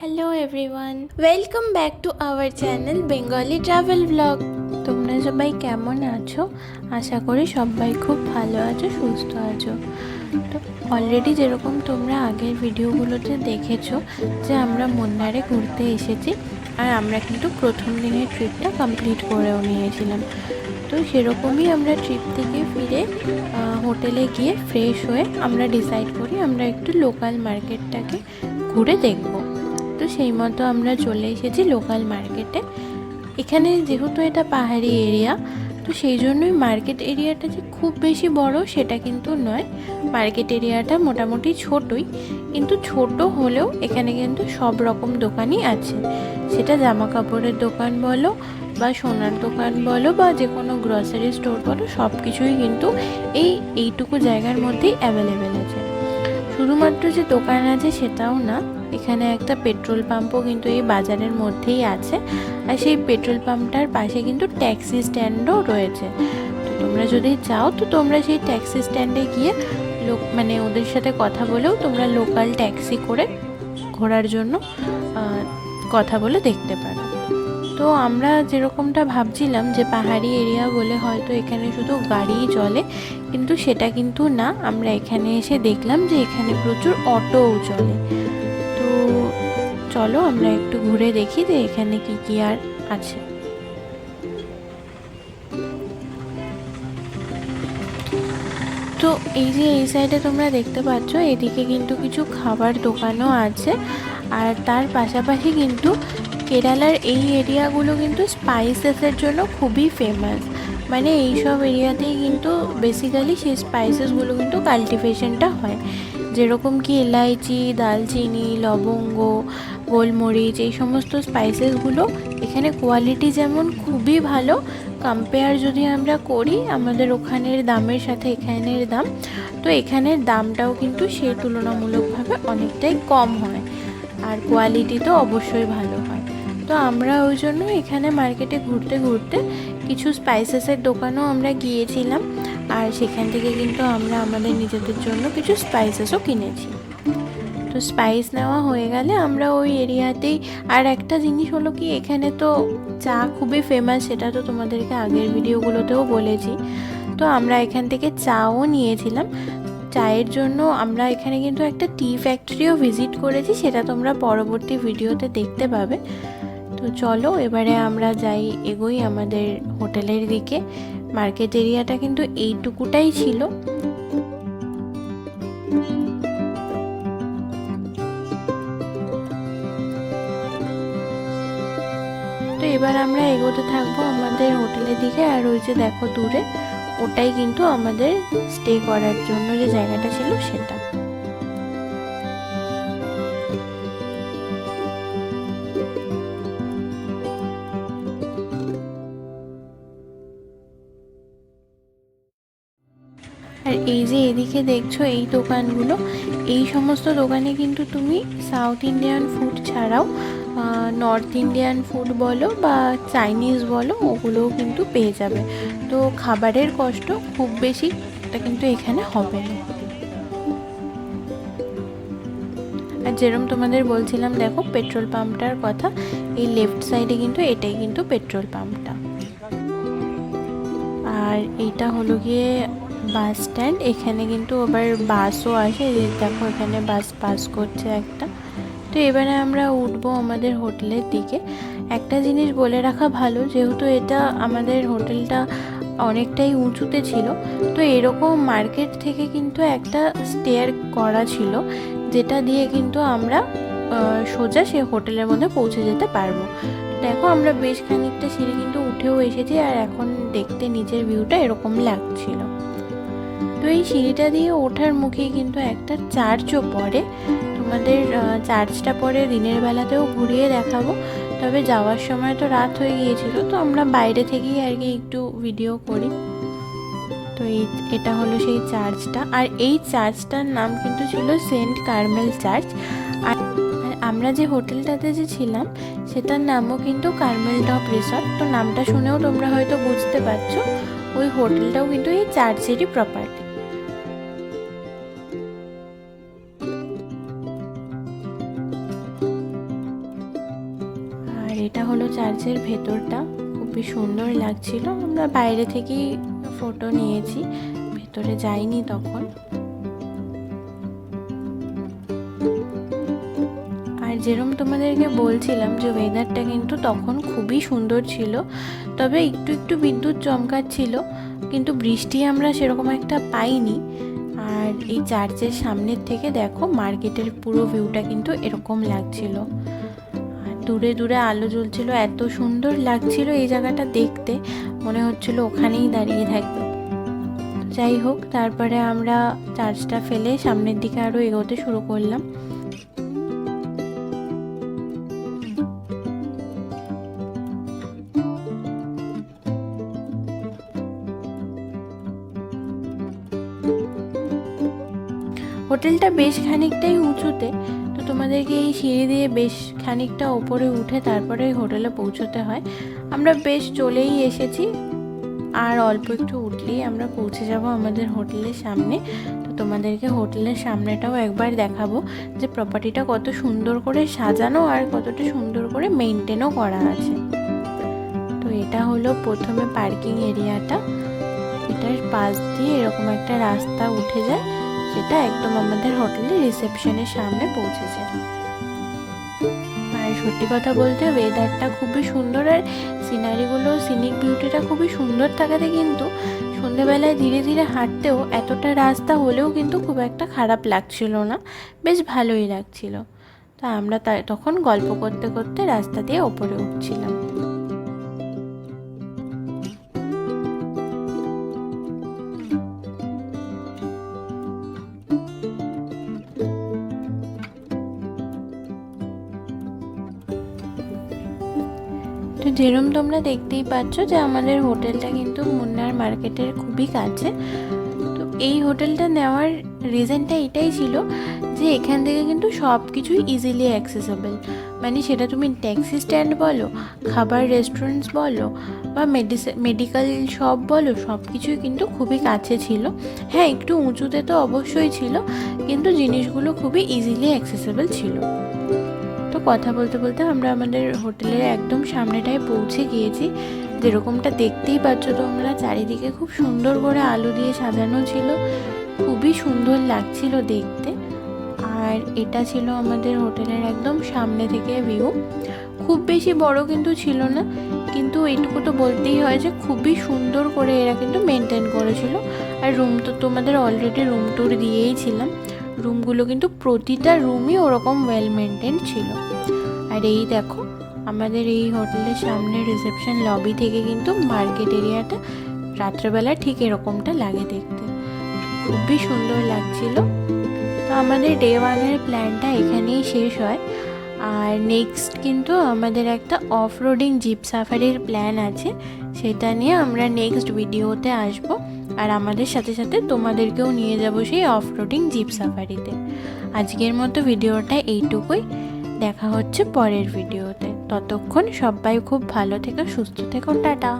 Hello everyone, welcome back to our channel Bengali travel blog. তোমরা সবাই কেমন আছো? আশা করি সবাই খুব ভালো আছো, সুস্থ আছো। তো অলরেডি যেরকম তোমরা আগের ভিডিওগুলোতে দেখেছো যে আমরা মুন্নারে ঘুরতে এসেছি, আর আমরা কিন্তু প্রথম দিনের ট্রিপটা কমপ্লিট করেও নিয়েছিলাম। তো সেরকমই আমরা ট্রিপ থেকে ফিরে হোটেলে গিয়ে ফ্রেশ হয়ে আমরা ডিসাইড করি আমরা একটু লোকাল মার্কেটটাকে ঘুরে দেখব। তো সেই মতো আমরা চলে এসেছি লোকাল মার্কেটে। এখানে যেহেতু এটা পাহাড়ি এরিয়া, তো সেই জন্যই মার্কেট এরিয়াটা যে খুব বেশি বড় সেটা কিন্তু নয়। মার্কেট এরিয়াটা মোটামুটি ছোটই, কিন্তু ছোট হলেও এখানে কিন্তু সব রকম দোকানই আছে। সেটা জামা কাপড়ের দোকান বলো বা সোনার দোকান বলো বা যে কোনো গ্রসারি স্টোর বলো, সব কিছুই কিন্তু এইটুকু জায়গার মধ্যেই অ্যাভেলেবেল আছে। শুধুমাত্র যে দোকান আছে সেটাও না, এখানে একটা পেট্রোল পাম্পও কিন্তু এই বাজারের মধ্যেই আছে। আর সেই পেট্রোল পাম্পটার পাশে কিন্তু ট্যাক্সি স্ট্যান্ডও রয়েছে। তো তোমরা যদি চাও তো তোমরা সেই ট্যাক্সি স্ট্যান্ডে গিয়ে ওদের সাথে কথা বলেও তোমরা লোকাল ট্যাক্সি করে ঘোরার জন্য কথা বলে দেখতে পারো। তো আমরা যেরকমটা ভাবছিলাম যে পাহাড়ি এরিয়া বলে হয়তো এখানে শুধু গাড়িই চলে, কিন্তু সেটা কিন্তু না। আমরা এখানে এসে দেখলাম যে এখানে প্রচুর অটোও চলে। তো চলো আমরা একটু ঘুরে দেখি যে এখানে কি কি আর আছে। তো এই সাইডে তোমরা দেখতে পাচ্ছ, এদিকে কিন্তু কিছু খাবার দোকানও আছে। আর তার পাশাপাশি কিন্তু কেরালার এই এরিয়াগুলো কিন্তু স্পাইসেসের জন্য খুবই ফেমাস। মানে এইসব এরিয়াতেই কিন্তু বেসিক্যালি সেই স্পাইসেসগুলো কিন্তু কাল্টিভেশনটা হয়। যেরকম কি এলাইচি, দালচিনি, লবঙ্গ, গোলমরিচ, এই সমস্ত স্পাইসেসগুলো এখানে কোয়ালিটি যেমন খুবই ভালো, কম্পেয়ার যদি আমরা করি আমাদের ওখানের দামের সাথে এখানের দাম, তো এখানের দামটাও কিন্তু সেই তুলনামূলকভাবে অনেকটাই কম হয়। আর কোয়ালিটি তো অবশ্যই ভালো হয়। তো আমরা ওই জন্য এখানে মার্কেটে ঘুরতে ঘুরতে কিছু স্পাইসেসের দোকানও আমরা গিয়েছিলাম। আর সেখান থেকে কিন্তু আমরা আমাদের নিজেদের জন্য কিছু স্পাইসেসও কিনেছি। তো স্পাইস নেওয়া হয়ে গেলে আমরা ওই এরিয়াতেই, আর একটা জিনিস হলো কি, এখানে তো চা খুবই ফেমাস, সেটা তো তোমাদেরকে আগের ভিডিওগুলোতেও বলেছি। তো আমরা এখান থেকে চাও নিয়েছিলাম। চায়ের জন্য আমরা এখানে কিন্তু একটা টি ফ্যাক্টরিও ভিজিট করেছি, সেটা তোমরা পরবর্তী ভিডিওতে দেখতে পাবে। তো চলো এবারে আমরা এগোই আমাদের হোটেলের দিকে। মার্কেট এরিয়াটা কিন্তু এইটুকুটাই ছিল। তো এবার আমরা এগোতে থাকবো আমাদের হোটেলের দিকে। আর ওই যে দেখো দূরে, ওটাই কিন্তু আমাদের স্টে করার জন্য যে জায়গাটা ছিল সেটা। আর এই যে এদিকে দেখছো এই দোকানগুলো, এই সমস্ত দোকানে কিন্তু তুমি সাউথ ইন্ডিয়ান ফুড ছাড়াও নর্থ ইন্ডিয়ান ফুড বলো বা চাইনিজ বলো, ওগুলোও কিন্তু পেয়ে যাবে। তো খাবারের কষ্ট খুব বেশি এটা কিন্তু এখানে হবে না। আর যেরকম তোমাদের বলছিলাম, দেখো পেট্রোল পাম্পটার কথা, এই লেফট সাইডে কিন্তু এটাই কিন্তু পেট্রোল পাম্পটা। আর এইটা হলো গিয়ে বাস স্ট্যান্ড। এখানে কিন্তু আবার বাসও আসে, দেখো এখানে বাস পাস করছে একটা। তো এবারে আমরা উঠবো আমাদের হোটেলের দিকে। একটা জিনিস বলে রাখা ভালো, যেহেতু এটা আমাদের হোটেলটা অনেকটাই উঁচুতে ছিল, তো এরকম মার্কেট থেকে কিন্তু একটা স্টেয়ার করা ছিল, যেটা দিয়ে কিন্তু আমরা সোজা সে হোটেলের মধ্যে পৌঁছে যেতে পারবো। দেখো আমরা বেশ খানিকটা সিঁড়ি কিন্তু উঠেও এসেছি, আর এখন দেখতে নিচের ভিউটা এরকম লাগছিল। তো এই সিঁড়িটা দিয়ে ওঠার মুখেই কিন্তু একটা চার্চও পড়ে। তোমাদের চার্চটা পরে দিনের বেলাতেও ঘুরিয়ে দেখাবো, তবে যাওয়ার সময় তো রাত হয়ে গিয়েছিল, তো আমরা বাইরে থেকেই আর কি একটু ভিডিও করি। তো এটা হলো সেই চার্চটা। আর এই চার্চটার নাম কিন্তু ছিল সেন্ট কার্মেল চার্চ। আর আমরা যে হোটেলটাতে যে ছিলাম সেটার নামও কিন্তু কার্মেল টপ রিসর্ট। তো নামটা শুনেও তোমরা হয়তো বুঝতে পারছো, ওই হোটেলটাও কিন্তু এই চার্চেরই প্রপার্টি। এটা হলো চার্চের ভেতরটা, খুবই সুন্দর লাগছিল। আমরা বাইরে থেকেই ফটো নিয়েছি, ভেতরে যাইনি তখন। আর যেরকম তোমাদেরকে বলছিলাম যে ওয়েদারটা কিন্তু তখন খুবই সুন্দর ছিল, তবে একটু একটু বিদ্যুৎ চমকাচ্ছিল, কিন্তু বৃষ্টি আমরা সেরকম একটা পাইনি। আর এই চার্চের সামনের থেকে দেখো মার্কেটের পুরো ভিউটা কিন্তু এরকম লাগছিল, আর দূরে দূরে আলো জ্বলছিল, এত সুন্দর লাগছিল এই জায়গাটা দেখতে, মনে হচ্ছিল ওখানেই দাঁড়িয়ে থাকবো। যাই হোক, তারপরে আমরা চার্চটা ফেলে সামনের দিকে আরও এগোতে শুরু করলাম। হোটেলটা বেশ খানিকটাই উঁচুতে, তো তোমাদেরকে এই সিঁড়ি দিয়ে বেশ খানিকটা ওপরে উঠে তারপরে হোটেলে পৌঁছতে হয়। আমরা বেশ চলেই এসেছি, আর অল্প একটু উঠলেই আমরা পৌঁছে যাব আমাদের হোটেলের সামনে। তো তোমাদেরকে হোটেলের সামনেটাও একবার দেখাবো যে প্রপার্টিটা কত সুন্দর করে সাজানো আর কতটা সুন্দর করে মেনটেনও করা আছে। তো এটা হলো প্রথমে পার্কিং এরিয়াটা, এটার পাশ দিয়ে এরকম একটা রাস্তা উঠে যায়, সেটা একদম আমাদের হোটেলের রিসেপশনের সামনে পৌঁছেছে। আর সত্যি কথা বলতে ওয়েদারটা খুবই সুন্দর, আর সিনারিগুলো, সিনিক বিউটিটা খুবই সুন্দর থাকাতে কিন্তু সন্ধেবেলায় ধীরে ধীরে হাঁটতেও এতটা রাস্তা হলেও কিন্তু খুব একটা খারাপ লাগছিল না, বেশ ভালোই লাগছিল। তো আমরা তখন গল্প করতে করতে রাস্তা দিয়ে ওপরে উঠছিলাম। তো যেরকম তোমরা দেখতেই পাচ্ছ যে আমাদের হোটেলটা কিন্তু মুন্নার মার্কেটের খুবই কাছে। তো এই হোটেলটা নেওয়ার রিজনটা এটাই ছিল যে এখান থেকে কিন্তু সব কিছুই ইজিলি অ্যাক্সেসেবল, মানে সেটা তুমি ট্যাক্সি স্ট্যান্ড বলো, খাবার রেস্টুরেন্টস বলো, বা মেডিকেল শপ বলো, সব কিছুই কিন্তু খুবই কাছে ছিল। হ্যাঁ, একটু উঁচুতে তো অবশ্যই ছিল, কিন্তু জিনিসগুলো খুবই ইজিলি অ্যাক্সেসেবল ছিল। তো কথা বলতে বলতে আমরা আমাদের হোটেলের একদম সামনেটায় পৌঁছে গিয়েছি। যেরকমটা দেখতেই পাচ্ছ তোমরা, চারিদিকে খুব সুন্দর করে আলো দিয়ে সাজানো ছিল, খুবই সুন্দর লাগছিল দেখতে। আর এটা ছিল আমাদের হোটেলের একদম সামনে থেকে ভিউ। খুব বেশি বড় কিন্তু ছিল না, কিন্তু এইটুকু তো বলতেই হয় যে খুবই সুন্দর করে এরা কিন্তু মেনটেন করেছিল। আর রুম তো তোমাদের অলরেডি রুম ট্যুর দিয়েই ছিলাম, রুমগুলো কিন্তু প্রতিটা রুমই ওরকম ওয়েল মেনটেন ছিল। আর এই দেখো আমাদের এই হোটেলের সামনে রিসেপশন লবি থেকে কিন্তু মার্কেট এরিয়াটা রাত্রেবেলা ঠিক এরকমটা লাগে দেখতে, খুবই সুন্দর লাগছিল। তো আমাদের ডে 1-এর প্ল্যানটা এখানেই শেষ হয়। আর নেক্সট কিন্তু আমাদের একটা অফ রোডিং জিপ সাফারির প্ল্যান আছে, সেটা নিয়ে আমরা নেক্সট ভিডিওতে আসবো। আর আমাদের সাথে সাথে তোমাদেরকেও নিয়ে যাব সেই অফ রোডিং জিপ সাফারিতে। আজকের মতো ভিডিওটা এইটুকুই, দেখা হচ্ছে পরের ভিডিওতে। ততক্ষণ সবাই খুব ভালো থেকো, সুস্থ থেকো, টাটা।